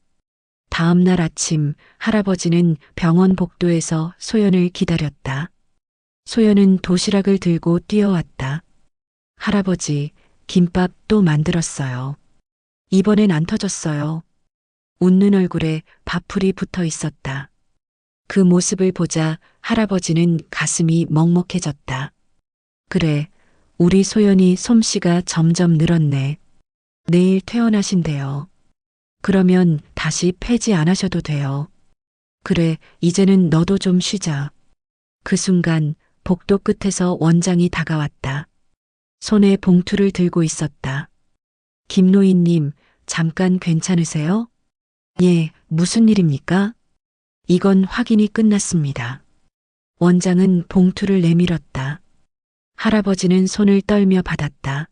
다음 날 아침 할아버지는 병원 복도에서 소연을 기다렸다. 소연은 도시락을 들고 뛰어왔다. 할아버지, 김밥 또 만들었어요. 이번엔 안 터졌어요. 웃는 얼굴에 밥풀이 붙어 있었다. 그 모습을 보자 할아버지는 가슴이 먹먹해졌다. 그래, 우리 소연이 솜씨가 점점 늘었네. 내일 퇴원하신대요. 그러면 다시 폐지 안 하셔도 돼요. 그래, 이제는 너도 좀 쉬자. 그 순간 복도 끝에서 원장이 다가왔다. 손에 봉투를 들고 있었다. 김노인님, 잠깐 괜찮으세요? 예, 무슨 일입니까? 이건 확인이 끝났습니다. 원장은 봉투를 내밀었다. 할아버지는 손을 떨며 받았다.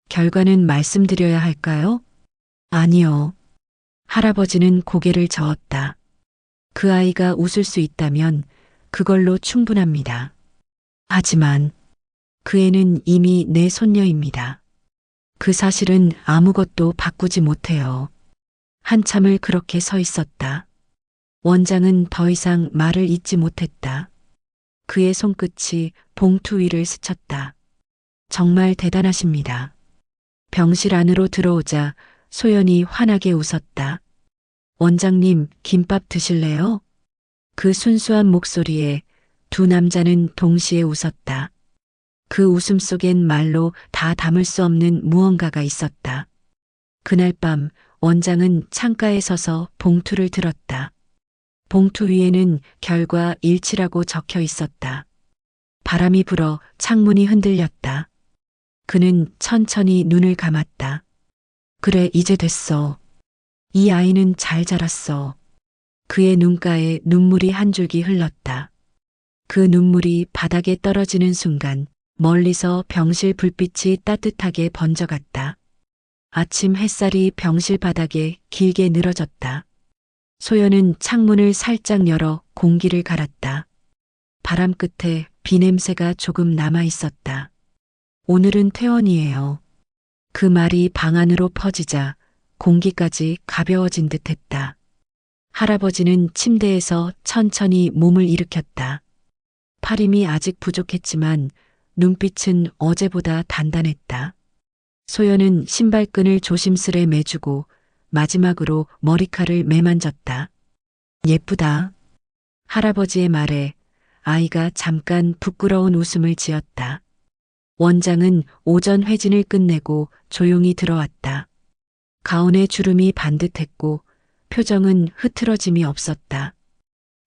결과는 말씀드려야 할까요? 아니요. 할아버지는 고개를 저었다. 그 아이가 웃을 수 있다면 그걸로 충분합니다. 하지만 그 애는 이미 내 손녀입니다. 그 사실은 아무것도 바꾸지 못해요. 한참을 그렇게 서 있었다. 원장은 더 이상 말을 잇지 못했다. 그의 손끝이 봉투 위를 스쳤다. 정말 대단하십니다. 병실 안으로 들어오자 소연이 환하게 웃었다. 원장님, 김밥 드실래요? 그 순수한 목소리에 두 남자는 동시에 웃었다. 그 웃음 속엔 말로 다 담을 수 없는 무언가가 있었다. 그날 밤 원장은 창가에 서서 봉투를 들었다. 봉투 위에는 결과 일치라고 적혀 있었다. 바람이 불어 창문이 흔들렸다. 그는 천천히 눈을 감았다. 그래, 이제 됐어. 이 아이는 잘 자랐어. 그의 눈가에 눈물이 한 줄기 흘렀다. 그 눈물이 바닥에 떨어지는 순간 멀리서 병실 불빛이 따뜻하게 번져갔다. 아침 햇살이 병실 바닥에 길게 늘어졌다. 소연은 창문을 살짝 열어 공기를 갈았다. 바람 끝에 비 냄새가 조금 남아 있었다. 오늘은 퇴원이에요. 그 말이 방 안으로 퍼지자 공기까지 가벼워진 듯 했다. 할아버지는 침대에서 천천히 몸을 일으켰다. 팔힘이 아직 부족했지만 눈빛은 어제보다 단단했다. 소연은 신발끈을 조심스레 매주고 마지막으로 머리칼을 매만졌다. 예쁘다. 할아버지의 말에 아이가 잠깐 부끄러운 웃음을 지었다. 원장은 오전 회진을 끝내고 조용히 들어왔다. 가운에 주름이 반듯했고 표정은 흐트러짐이 없었다.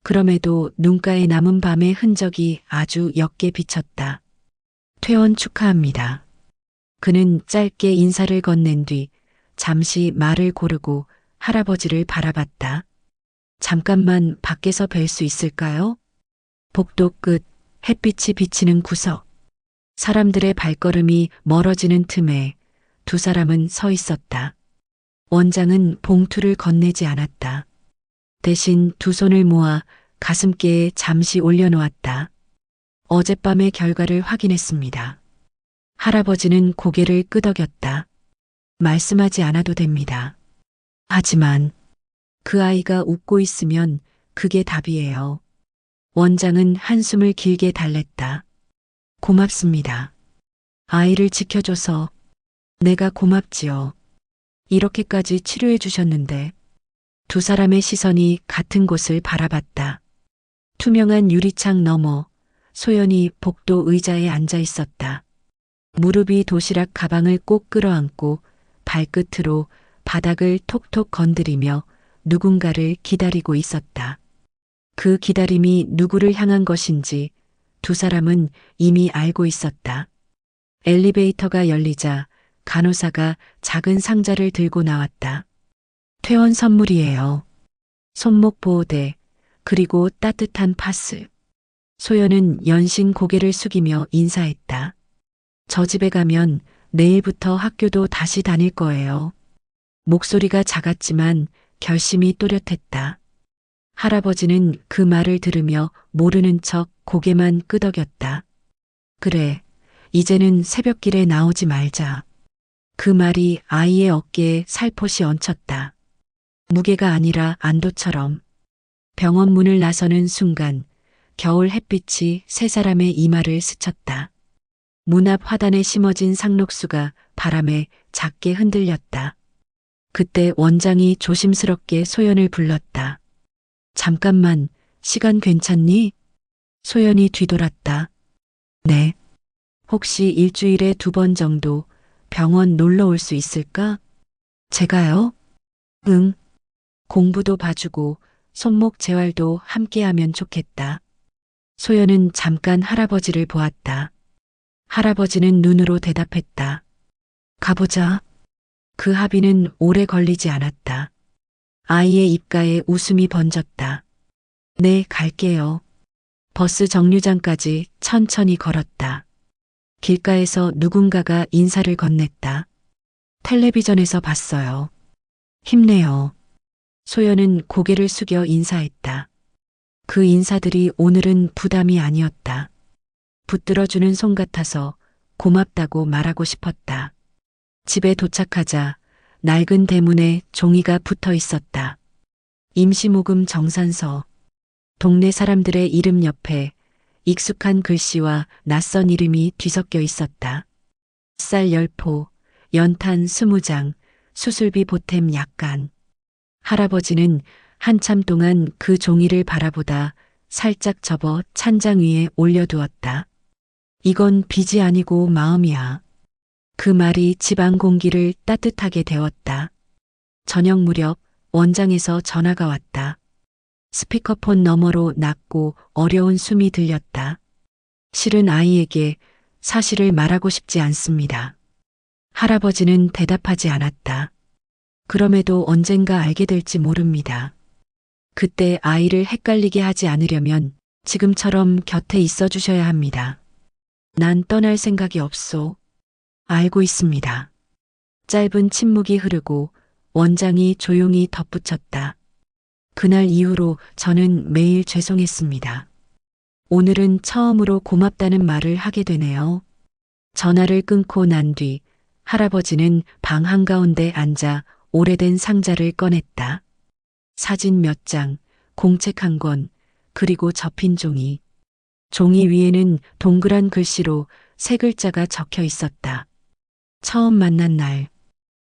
그럼에도 눈가에 남은 밤의 흔적이 아주 옅게 비쳤다. 퇴원 축하합니다. 그는 짧게 인사를 건넨 뒤 잠시 말을 고르고 할아버지를 바라봤다. 잠깐만 밖에서 뵐 수 있을까요? 복도 끝 햇빛이 비치는 구석. 사람들의 발걸음이 멀어지는 틈에 두 사람은 서 있었다. 원장은 봉투를 건네지 않았다. 대신 두 손을 모아 가슴께에 잠시 올려놓았다. 어젯밤의 결과를 확인했습니다. 할아버지는 고개를 끄덕였다. 말씀하지 않아도 됩니다. 하지만 그 아이가 웃고 있으면 그게 답이에요. 원장은 한숨을 길게 달랬다. 고맙습니다. 아이를 지켜줘서 내가 고맙지요. 이렇게까지 치료해 주셨는데. 두 사람의 시선이 같은 곳을 바라봤다. 투명한 유리창 너머 소연이 복도 의자에 앉아 있었다. 무릎이 도시락 가방을 꼭 끌어안고 발끝으로 바닥을 톡톡 건드리며 누군가를 기다리고 있었다. 그 기다림이 누구를 향한 것인지 두 사람은 이미 알고 있었다. 엘리베이터가 열리자 간호사가 작은 상자를 들고 나왔다. 퇴원 선물이에요. 손목 보호대, 그리고 따뜻한 파스. 소연은 연신 고개를 숙이며 인사했다. 저 집에 가면 내일부터 학교도 다시 다닐 거예요. 목소리가 작았지만 결심이 또렷했다. 할아버지는 그 말을 들으며 모르는 척 고개만 끄덕였다. 그래, 이제는 새벽길에 나오지 말자. 그 말이 아이의 어깨에 살포시 얹혔다. 무게가 아니라 안도처럼. 병원 문을 나서는 순간 겨울 햇빛이 세 사람의 이마를 스쳤다. 문 앞 화단에 심어진 상록수가 바람에 작게 흔들렸다. 그때 원장이 조심스럽게 소연을 불렀다. 잠깐만, 시간 괜찮니? 소연이 뒤돌았다. 네. 혹시 일주일에 2번 정도 병원 놀러 올 수 있을까? 제가요? 응. 공부도 봐주고 손목 재활도 함께하면 좋겠다. 소연은 잠깐 할아버지를 보았다. 할아버지는 눈으로 대답했다. 가보자. 그 합의는 오래 걸리지 않았다. 아이의 입가에 웃음이 번졌다. 네, 갈게요. 버스 정류장까지 천천히 걸었다. 길가에서 누군가가 인사를 건넸다. 텔레비전에서 봤어요. 힘내요. 소연은 고개를 숙여 인사했다. 그 인사들이 오늘은 부담이 아니었다. 붙들어주는 손 같아서 고맙다고 말하고 싶었다. 집에 도착하자 낡은 대문에 종이가 붙어 있었다. 임시모금 정산서. 동네 사람들의 이름 옆에 익숙한 글씨와 낯선 이름이 뒤섞여 있었다. 쌀 10포, 연탄 20장, 수술비 보탬 약간. 할아버지는 한참 동안 그 종이를 바라보다 살짝 접어 찬장 위에 올려두었다. 이건 빚이 아니고 마음이야. 그 말이 집안 공기를 따뜻하게 데웠다. 저녁 무렵 원장에서 전화가 왔다. 스피커폰 너머로 낮고 어려운 숨이 들렸다. 실은 아이에게 사실을 말하고 싶지 않습니다. 할아버지는 대답하지 않았다. 그럼에도 언젠가 알게 될지 모릅니다. 그때 아이를 헷갈리게 하지 않으려면 지금처럼 곁에 있어 주셔야 합니다. 난 떠날 생각이 없소. 알고 있습니다. 짧은 침묵이 흐르고 원장이 조용히 덧붙였다. 그날 이후로 저는 매일 죄송했습니다. 오늘은 처음으로 고맙다는 말을 하게 되네요. 전화를 끊고 난 뒤 할아버지는 방 한가운데 앉아 오래된 상자를 꺼냈다. 사진 몇 장, 공책 한 권, 그리고 접힌 종이. 종이 위에는 동그란 글씨로 세 글자가 적혀 있었다. 처음 만난 날.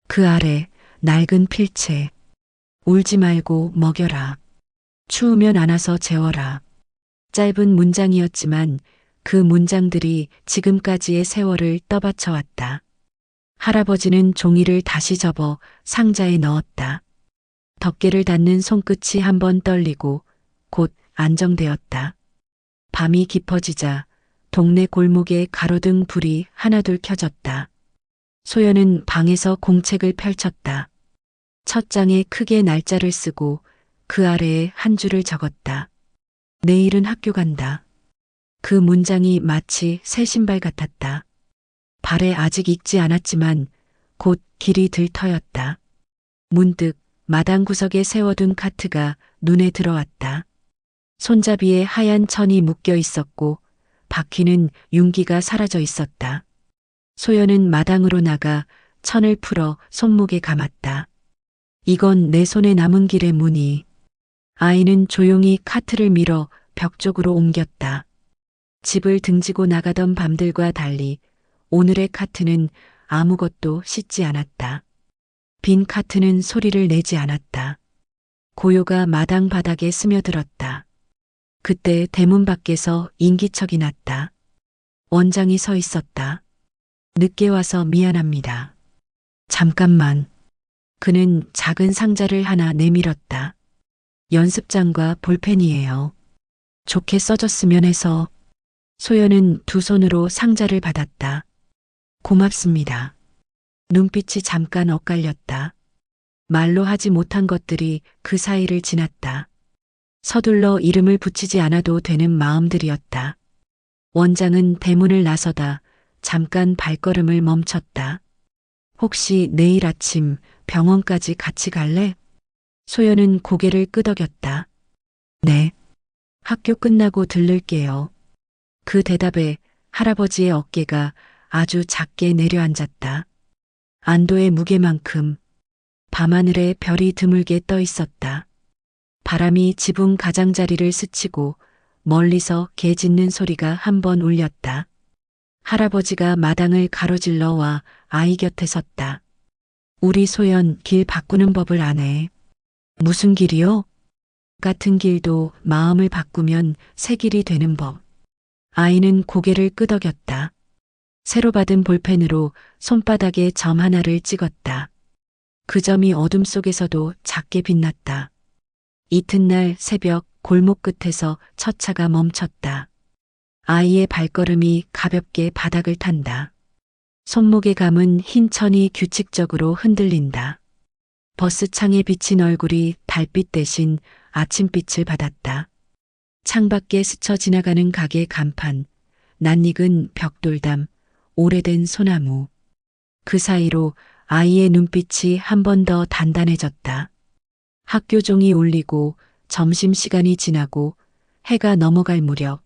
그 아래 낡은 필체. 울지 말고 먹여라. 추우면 안아서 재워라. 짧은 문장이었지만 그 문장들이 지금까지의 세월을 떠받쳐 왔다. 할아버지는 종이를 다시 접어 상자에 넣었다. 덮개를 닫는 손끝이 한번 떨리고 곧 안정되었다. 밤이 깊어지자 동네 골목에 가로등 불이 하나둘 켜졌다. 소연은 방에서 공책을 펼쳤다. 첫 장에 크게 날짜를 쓰고 그 아래에 한 줄을 적었다. 내일은 학교 간다. 그 문장이 마치 새 신발 같았다. 발에 아직 익지 않았지만 곧 길이 들터였다. 문득 마당 구석에 세워둔 카트가 눈에 들어왔다. 손잡이에 하얀 천이 묶여 있었고 바퀴는 윤기가 사라져 있었다. 소연은 마당으로 나가 천을 풀어 손목에 감았다. 이건 내 손에 남은 길의 무늬. 아이는 조용히 카트를 밀어 벽 쪽으로 옮겼다. 집을 등지고 나가던 밤들과 달리 오늘의 카트는 아무것도 씻지 않았다. 빈 카트는 소리를 내지 않았다. 고요가 마당 바닥에 스며들었다. 그때 대문 밖에서 인기척이 났다. 원장이 서 있었다. 늦게 와서 미안합니다. 잠깐만. 그는 작은 상자를 하나 내밀었다. 연습장과 볼펜이에요. 좋게 써졌으면 해서. 소연은 두 손으로 상자를 받았다. 고맙습니다. 눈빛이 잠깐 엇갈렸다. 말로 하지 못한 것들이 그 사이를 지났다. 서둘러 이름을 붙이지 않아도 되는 마음들이었다. 원장은 대문을 나서다 잠깐 발걸음을 멈췄다. 혹시 내일 아침 병원까지 같이 갈래? 소연은 고개를 끄덕였다. 네. 학교 끝나고 들를게요. 그 대답에 할아버지의 어깨가 아주 작게 내려앉았다. 안도의 무게만큼 밤하늘에 별이 드물게 떠 있었다. 바람이 지붕 가장자리를 스치고 멀리서 개 짖는 소리가 한 번 울렸다. 할아버지가 마당을 가로질러 와 아이 곁에 섰다. 우리 소연 길 바꾸는 법을 아네. 무슨 길이요? 같은 길도 마음을 바꾸면 새 길이 되는 법. 아이는 고개를 끄덕였다. 새로 받은 볼펜으로 손바닥에 점 하나를 찍었다. 그 점이 어둠 속에서도 작게 빛났다. 이튿날 새벽 골목 끝에서 첫 차가 멈췄다. 아이의 발걸음이 가볍게 바닥을 탄다. 손목에 감은 흰 천이 규칙적으로 흔들린다. 버스 창에 비친 얼굴이 달빛 대신 아침빛을 받았다. 창밖에 스쳐 지나가는 가게 간판, 낯익은 벽돌담, 오래된 소나무. 그 사이로 아이의 눈빛이 한 번 더 단단해졌다. 학교 종이 울리고 점심시간이 지나고 해가 넘어갈 무렵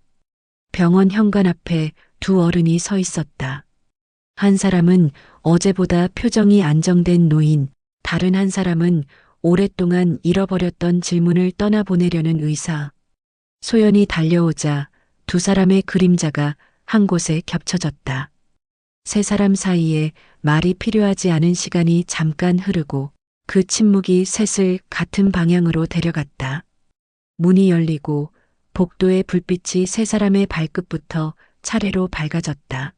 병원 현관 앞에 두 어른이 서 있었다. 한 사람은 어제보다 표정이 안정된 노인, 다른 한 사람은 오랫동안 잃어버렸던 질문을 떠나보내려는 의사. 소연이 달려오자 두 사람의 그림자가 한 곳에 겹쳐졌다. 세 사람 사이에 말이 필요하지 않은 시간이 잠깐 흐르고 그 침묵이 셋을 같은 방향으로 데려갔다. 문이 열리고 복도의 불빛이 세 사람의 발끝부터 차례로 밝아졌다.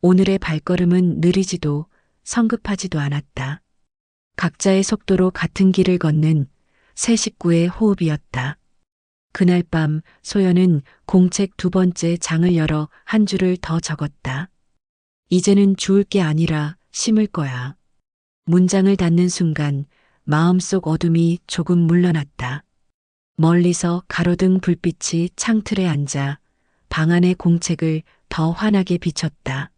오늘의 발걸음은 느리지도 성급하지도 않았다. 각자의 속도로 같은 길을 걷는 세 식구의 호흡이었다. 그날 밤 소연은 공책 두 번째 장을 열어 한 줄을 더 적었다. 이제는 주울 게 아니라 심을 거야. 문장을 닫는 순간 마음속 어둠이 조금 물러났다. 멀리서 가로등 불빛이 창틀에 앉아 방 안의 공책을 더 환하게 비췄다.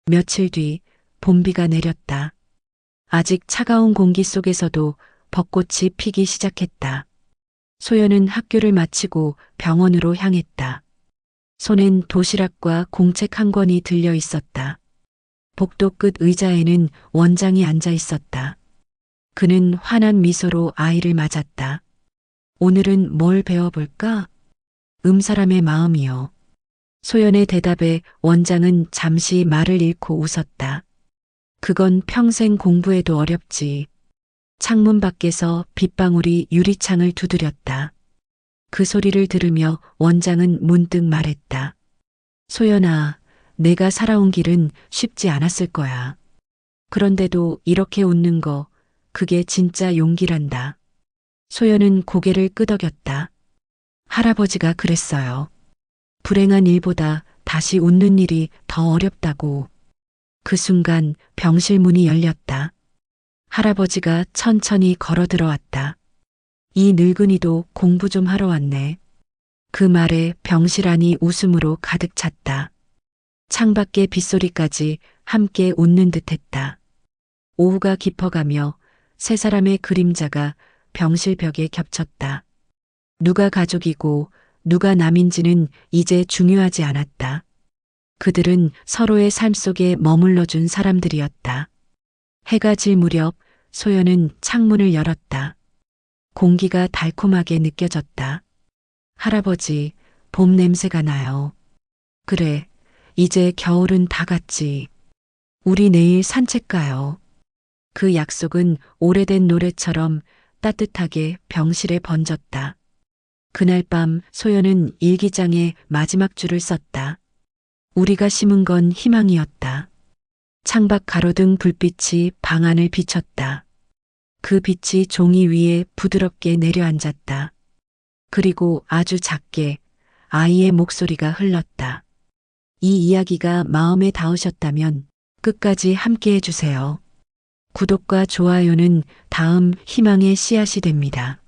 며칠 뒤 봄비가 내렸다. 아직 차가운 공기 속에서도 벚꽃이 피기 시작했다. 소연은 학교를 마치고 병원으로 향했다. 손엔 도시락과 공책 한 권이 들려 있었다. 복도 끝 의자에는 원장이 앉아 있었다. 그는 환한 미소로 아이를 맞았다. 오늘은 뭘 배워볼까? 사람의 마음이요. 소연의 대답에 원장은 잠시 말을 잃고 웃었다. 그건 평생 공부해도 어렵지. 창문 밖에서 빗방울이 유리창을 두드렸다. 그 소리를 들으며 원장은 문득 말했다. 소연아, 내가 살아온 길은 쉽지 않았을 거야. 그런데도 이렇게 웃는 거, 그게 진짜 용기란다. 소연은 고개를 끄덕였다. 할아버지가 그랬어요. 불행한 일보다 다시 웃는 일이 더 어렵다고. 그 순간 병실 문이 열렸다. 할아버지가 천천히 걸어 들어왔다. 이 늙은이도 공부 좀 하러 왔네. 그 말에 병실 안이 웃음으로 가득 찼다. 창밖의 빗소리까지 함께 웃는 듯했다. 오후가 깊어가며 세 사람의 그림자가 병실 벽에 겹쳤다. 누가 가족이고 누가 남인지는 이제 중요하지 않았다. 그들은 서로의 삶 속에 머물러준 사람들이었다. 해가 질 무렵 소연은 창문을 열었다. 공기가 달콤하게 느껴졌다. 할아버지, 봄 냄새가 나요. 그래, 이제 겨울은 다 갔지. 우리 내일 산책 가요. 그 약속은 오래된 노래처럼 따뜻하게 병실에 번졌다. 그날 밤 소연은 일기장에 마지막 줄을 썼다. 우리가 심은 건 희망이었다. 창밖 가로등 불빛이 방 안을 비췄다. 그 빛이 종이 위에 부드럽게 내려앉았다. 그리고 아주 작게 아이의 목소리가 흘렀다. 이 이야기가 마음에 닿으셨다면 끝까지 함께 해주세요. 구독과 좋아요는 다음 희망의 씨앗이 됩니다.